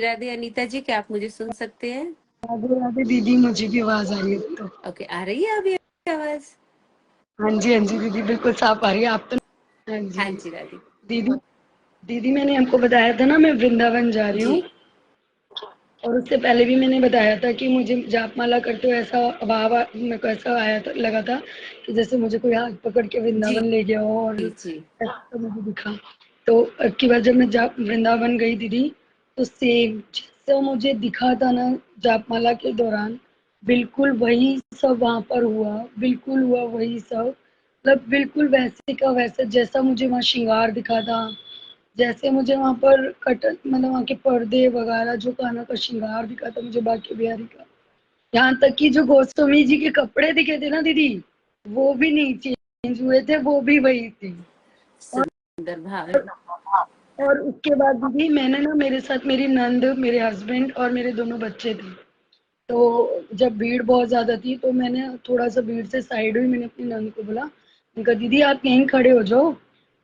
राधे अनीता जी, क्या आप मुझे सुन सकते हैं? राधे राधे दीदी, मुझे भी आवाज आ रही है तो। ओके, आ रही है अभी आवाज? हाँ जी हाँ जी दीदी, बिल्कुल साफ आ रही है। आप तो हाँ जी हाँ जी राधे दीदी। दीदी मैंने हमको बताया था ना, मैं वृंदावन जा रही जी। हूँ। और उससे पहले भी मैंने बताया था कि मुझे जापमाला करते हुए ऐसा भाव मेरे को ऐसा आया था, लगा था कि जैसे मुझे कोई हाथ पकड़ के जी वृंदावन ले गया हो, और जी जी। ऐसा तो मुझे दिखा। तो अब की बार जब मैं वृंदावन गई दीदी, तो सेम जैसा मुझे दिखा था ना जापमाला के दौरान, बिल्कुल वही सब वहां पर हुआ। बिल्कुल हुआ वही सब, मतलब बिल्कुल वैसे का वैसे, जैसा मुझे वहां श्रृंगार दिखा था, जैसे मुझे वहां पर कटन मतलब वहां के पर्दे वगैरह, जो कान्हा का श्रृंगार दिखा था मुझे बांके बिहारी का, यहाँ तक कि जो गोस्वामी जी के कपड़े दिखे थे ना दीदी, वो भी नहीं चेंज हुए थे, वो भी वही थे। और सुंदर भाव। और उसके बाद दीदी मैंने ना, मेरे साथ मेरी नंद, मेरे हस्बैंड और मेरे दोनों बच्चे थे। तो जब भीड़ बहुत ज्यादा थी तो मैंने थोड़ा सा भीड़ से साइड हुई। मैंने अपनी नंद को बोला, उनका दीदी आप यहीं खड़े हो जाओ।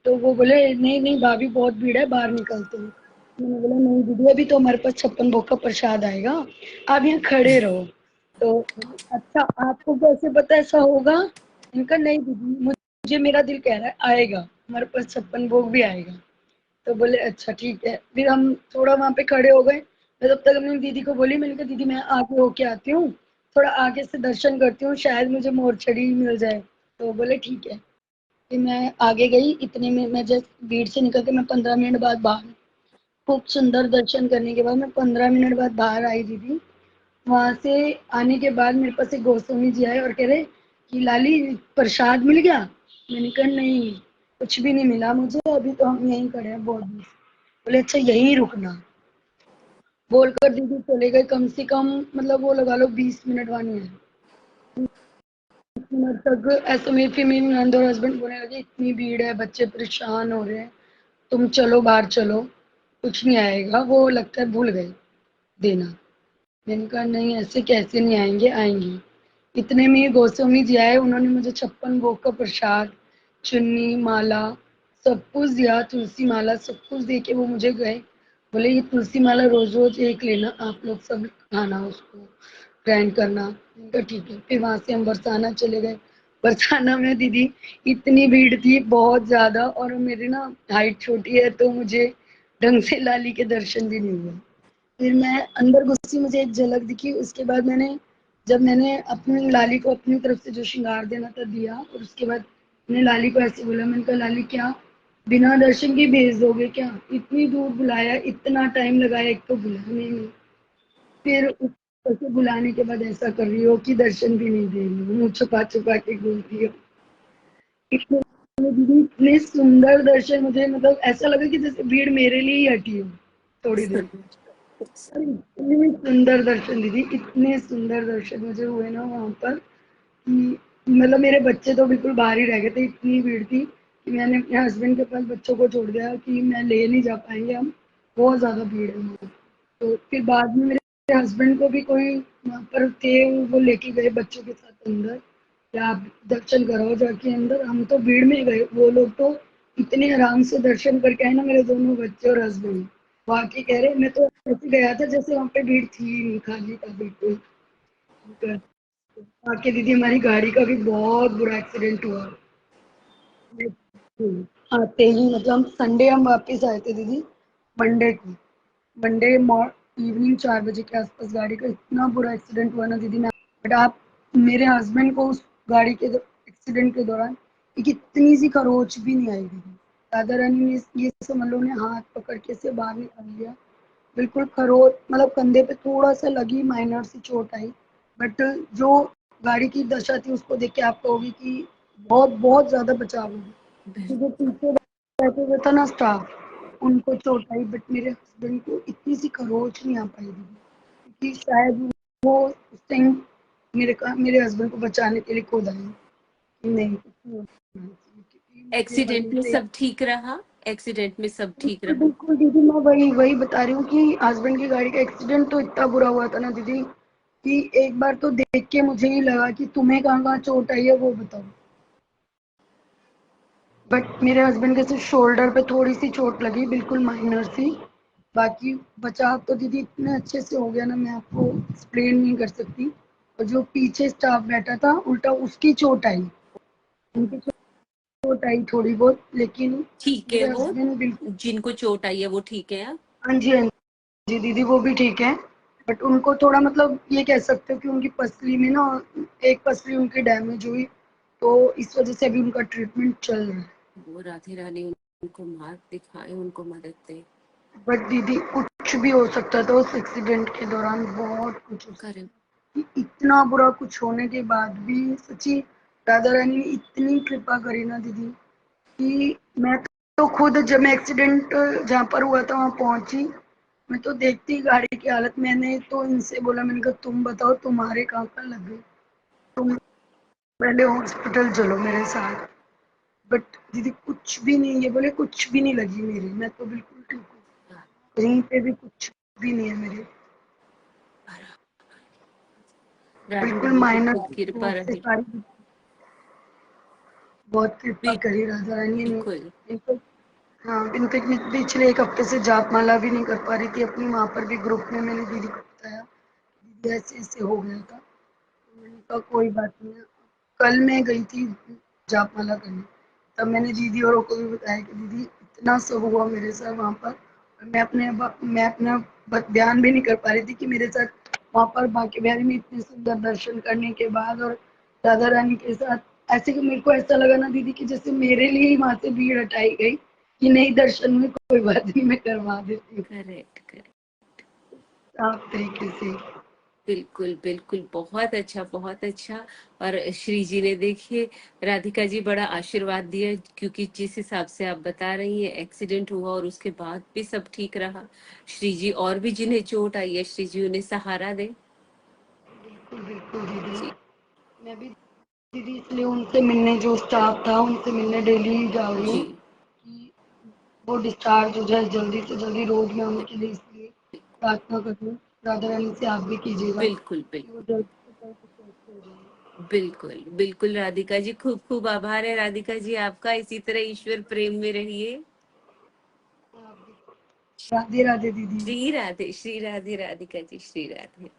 तो वो बोले नहीं नहीं भाभी, बहुत भीड़ है, बाहर निकलते हैं। मैंने बोला नहीं दीदी, अभी तो हमारे पास 56 भोग का प्रसाद आएगा, आप यहाँ खड़े रहो। तो बोली, अच्छा आपको कैसे पता ऐसा होगा? इनका नहीं दीदी, मुझे मेरा दिल कह रहा है आएगा, हमारे पास 56 भोग भी आएगा। तो बोले अच्छा ठीक है। फिर हम थोड़ा वहां पे खड़े हो गए। मैं तब तक अपनी दीदी को बोली, मैंने कहा दीदी मैं आगे होके आती हूँ, थोड़ा आगे से दर्शन करती हूँ, शायद मुझे मोरछड़ी मिल जाए। तो बोले ठीक है। फिर मैं आगे गई। इतने में मैं जब भीड़ से निकल के मैं 15 मिनट बाद बाहर, खूब सुंदर दर्शन करने के बाद मैं 15 मिनट बाद बाहर आई दीदी। वहां से आने के बाद मेरे पास एक गोस्वामी जी आए और कह रहे कि लाली प्रसाद मिल गया? मैंने कहा नहीं, कुछ भी नहीं मिला मुझे, अभी तो हम यहीं खड़े हैं बहुत दूर। बोले अच्छा यहीं रुकना। बोलकर दीदी चले गए। कम से कम मतलब वो लगा लो 20 मिनट वानी है। 20 मिनट तक ऐसे में फिर मेरी नंद और हस्बैंड बोलने लगे इतनी भीड़ है, बच्चे परेशान हो रहे हैं, तुम चलो बाहर चलो, कुछ नहीं आएगा, वो लगता है भूल गए देना। मैंने कहा नहीं, ऐसे कैसे नहीं आएंगे, आएंगे। इतने में गोस्वामी जी आए। उन्होंने मुझे 56 भोग का प्रसाद, चुन्नी, माला, सब कुछ दिया, तुलसी माला, सब कुछ दे के वो मुझे गए। बोले ये तुलसी माला रोज रोज एक लेना, आप लोग सब खाना, उसको ग्राइंड करना। मैंने कहा ठीक है। फिर वहां से हम बरसाना चले गए। बरसाना में दीदी इतनी भीड़ थी बहुत ज्यादा, और मेरी ना हाइट छोटी है तो मुझे ढंग से लाली के दर्शन भी नहीं हुए। फिर मैं अंदर घुसी, मुझे एक झलक दिखी। उसके बाद मैंने अपनी लाली को अपनी तरफ से जो श्रृंगार देना था दिया, और उसके बाद मैंने लाली को ऐसे बोला, मैंने कहा लाली क्या बिना दर्शन के भेज दोगे क्या? इतनी दूर बुलाया, इतना टाइम लगाया एक तो बुलाने में, फिर ऊपर से बुलाने के बाद ऐसा कर रही हो कि दर्शन भी नहीं दे रही हो, मुँह छुपा छुपा के घूमती हो। इतने दीदी इतने सुंदर दर्शन मुझे, मतलब ऐसा लगा कि जैसे भीड़ मेरे लिए ही हटी हो थोड़ी देर। इतने सुंदर दर्शन दीदी, इतने सुंदर दर्शन मुझे हुए ना वहां पर कि मतलब मेरे बच्चे तो बिल्कुल बाहर ही रह गए थे, इतनी भीड़ थी कि मैंने अपने हस्बैंड के पास बच्चों को छोड़ दिया कि मैं ले नहीं जा पाएंगे हम, बहुत ज्यादा भीड़ है वहाँ। तो फिर बाद में मेरे हस्बैंड को भी कोई वहाँ पर थे, वो लेके गए बच्चों के साथ अंदर, या आप दर्शन कराओ जाके अंदर। हम तो भीड़ में गए, वो लोग तो इतने आराम से दर्शन करके आए ना, मेरे दोनों बच्चे और हस्बैंड। वाकई कह रहे, मैं तो ऐसे गया था जैसे वहां पे भीड़ थी ही नहीं, खाली था बिल्कुल। आके दीदी हमारी गाड़ी का भी बहुत बुरा एक्सीडेंट हुआ। आते ही मतलब हम संडे हम वापस आए थे दीदी, मंडे को। मंडे इवनिंग 4 बजे के आसपास गाड़ी का इतना बुरा एक्सीडेंट हुआ ना दीदी। मैं बट आप, मेरे हस्बैंड को उस गाड़ी के एक्सीडेंट के दौरान एक इतनी सी खरोच भी नहीं आई दीदी। दादा रानी ने ये समझ लो ने हाथ पकड़ के से बाहर निकाल लिया। बिल्कुल खरोच, मतलब कंधे पे थोड़ा सा लगी, माइनर सी चोट आई। बट जो गाड़ी की दशा थी उसको देख के आप कहोगे कि बहुत बहुत ज्यादा बचाव हो गया। जो पीछे बैठे हुए था ना स्टाफ, उनको चोट आई, बट मेरे हस्बैंड को इतनी सी खरोच नहीं आ पाई दीदी, क्योंकि शायद वो उस टाइम मेरे हस्बैंड को बचाने के लिए खुद आए। नहीं कुछ नहीं होना चाहिए, क्योंकि मुझे एक्सीडेंट वहीं में से, सब ठीक रहा? एक्सीडेंट में सब ठीक बिल्कुल रहा? बिल्कुल दीदी, मैं वही वही बता रही हूँ कि हस्बैंड की गाड़ी का एक्सीडेंट तो इतना बुरा हुआ था ना दीदी, कि एक बार तो देख के मुझे ही लगा कि तुम्हें कहाँ कहाँ चोट आई है वो बताओ। बट मेरे हस्बैंड के सिर्फ शोल्डर पे थोड़ी सी चोट लगी, बिल्कुल माइनर सी। बाकी बचाव तो दीदी इतने अच्छे से हो गया ना, मैं आपको एक्सप्लेन नहीं कर सकती। और जो पीछे स्टाफ बैठा था उल्टा उसकी चोट आई, उनकी चोट आई थोड़ी बहुत, लेकिन ठीक है मेरे वो, हस्बैंड बिल्कुल। जिनको चोट आई है वो ठीक है अब? हाँ जी, हाँ जी दीदी, वो भी ठीक है। बट उनको थोड़ा मतलब ये कह सकते हो कि उनकी पसली में ना एक पसली उनकी डैमेज हुई, तो इस वजह से अभी उनका ट्रीटमेंट चल रहा है। वो राधे रानी उनको मार्ग दिखाए, उनको मदद दे। बट दीदी कुछ भी हो सकता था उस एक्सीडेंट के दौरान, बहुत कुछ हो करे। सकता। कि इतना बुरा कुछ होने के बाद भी सच्ची राधा रानी ने इतनी कृपा करी ना दीदी, कि मैं तो खुद जब मैं एक्सीडेंट जहाँ पर हुआ था वहां पहुंची, मैं तो देखती गाड़ी की हालत, मैंने तो इनसे बोला, मैंने कहा तुम बताओ तुम्हारे कहाँ कहाँ लग गई, तुम पहले हॉस्पिटल चलो मेरे साथ। बट दीदी कुछ भी नहीं, ये बोले कुछ भी नहीं लगी मेरी, मैं तो बिल्कुल ठीक हूँ, कहीं पे भी कुछ भी नहीं है मेरे, राधे बिल्कुल रानी की माइनर खूब कृपा चोट से रही। सारी। बहुत कृपा करी राधा रानी ने। बिल्कुल। इनको हाँ, इनफेक्ट मैं पिछले एक हफ्ते से जाप माला भी नहीं कर पा रही थी अपनी, वहाँ पर भी ग्रुप में मैंने दीदी को बताया, दीदी ऐसे ऐसे हो गया था, तो मैंने कहा कोई बात नहीं है। कल मैं गई थी जाप माला करने, तब मैंने दीदी औरों को भी बताया कि दीदी इतना सब हुआ मेरे साथ वहाँ पर, और मैं अपना बयान भी नहीं कर पा रही थी कि मेरे साथ वहाँ पर बांके बिहारी में इतने सुंदर दर्शन करने के बाद और राधा रानी के साथ, ऐसे कि मेरे को ऐसा लगा ना दीदी कि जैसे मेरे लिए ही वहां से भीड़ हटाई गई, कि नहीं दर्शन में कोई बात नहीं, मैं करवा देती हूँ करेक्ट करेक्ट। साफ तरीके से। बिल्कुल बिल्कुल, बहुत अच्छा बहुत अच्छा। और श्री जी ने देखिए राधिका जी बड़ा आशीर्वाद दिया, क्योंकि जिस हिसाब से आप बता रही हैं एक्सीडेंट हुआ और उसके बाद भी सब ठीक रहा। श्री जी और भी जिन्हें चोट आई है, श्री जी उन्हें सहारा दे। बिल्कुल बिल्कुल दीदी, जी। मैं भी दीदी इसलिए उनसे मिलने, जो स्टाफ था उनसे मिलने डेली जा रही जी। हूँ कि वो डिस्चार्ज हो जाए जल्दी से जल्दी, रोज में उनके लिए इसलिए प्रार्थना कर रही हूँ। राधा रानी से आप भी कीजिएगा बिल्कुल कि वो बिल्कुल। जल्द से जल्द स्वस्थ हो जाए। बिल्कुल बिल्कुल राधिका जी, खूब खूब आभार है राधिका जी आपका, इसी तरह ईश्वर प्रेम में रहिए। आप भी। राधे राधे दीदी। श्री राधे, श्री राधे राधिका जी, श्री राधे।